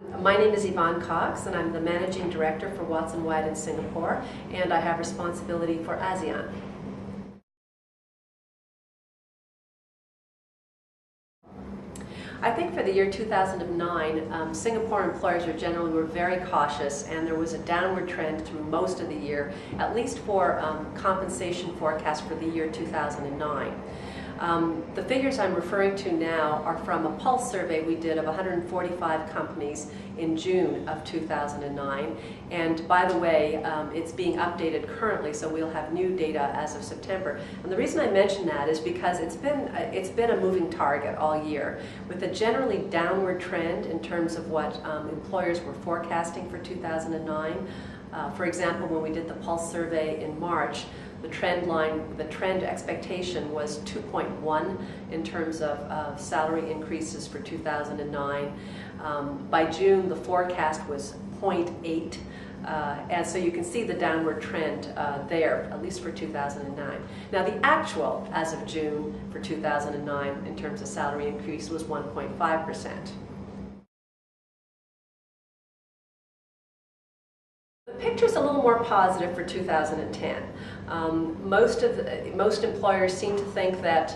My name is Yvonne Cox, and I'm the Managing Director for Watson Wyatt Singapore, and I have responsibility for ASEAN. I think for the year 2009, Singapore employers were very cautious, and there was a downward trend through most of the year, at least for compensation forecast for the year 2009. The figures I'm referring to now are from a pulse survey we did of 145 companies in June of 2009. And by the way, it's being updated currently, so we'll have new data as of September. And the reason I mention that is because it's been a moving target all year, with a generally downward trend in terms of what employers were forecasting for 2009. For example, when we did the pulse survey in March, the trend expectation was 2.1 in terms of salary increases for 2009. By June, the forecast was 0.8. And so you can see the downward trend there, at least for 2009. Now the actual, as of June for 2009, in terms of salary increase, was 1.5%. The picture's a little more positive for 2010. Most employers seem to think that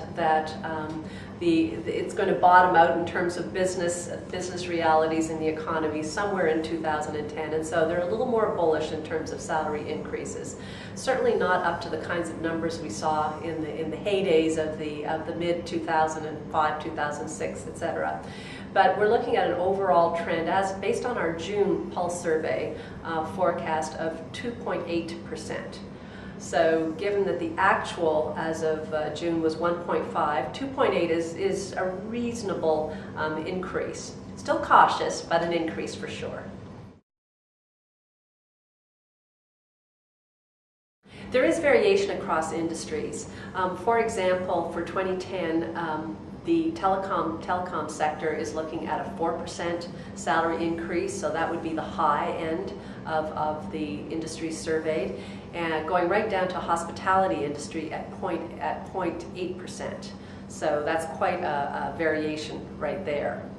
it's going to bottom out in terms of business realities in the economy somewhere in 2010, and so they're a little more bullish in terms of salary increases. Certainly not up to the kinds of numbers we saw in the heydays of the mid 2005, 2006, etc. But we're looking at an overall trend as based on our June pulse survey forecast of 2.8%. So given that the actual as of June was 1.5, 2.8 is a reasonable increase. Still cautious, but an increase for sure. There is variation across industries. For example, for 2010, the telecom sector is looking at a 4% salary increase, so that would be the high end of the industries surveyed, and going right down to hospitality industry at 0.8%. So that's quite a variation right there.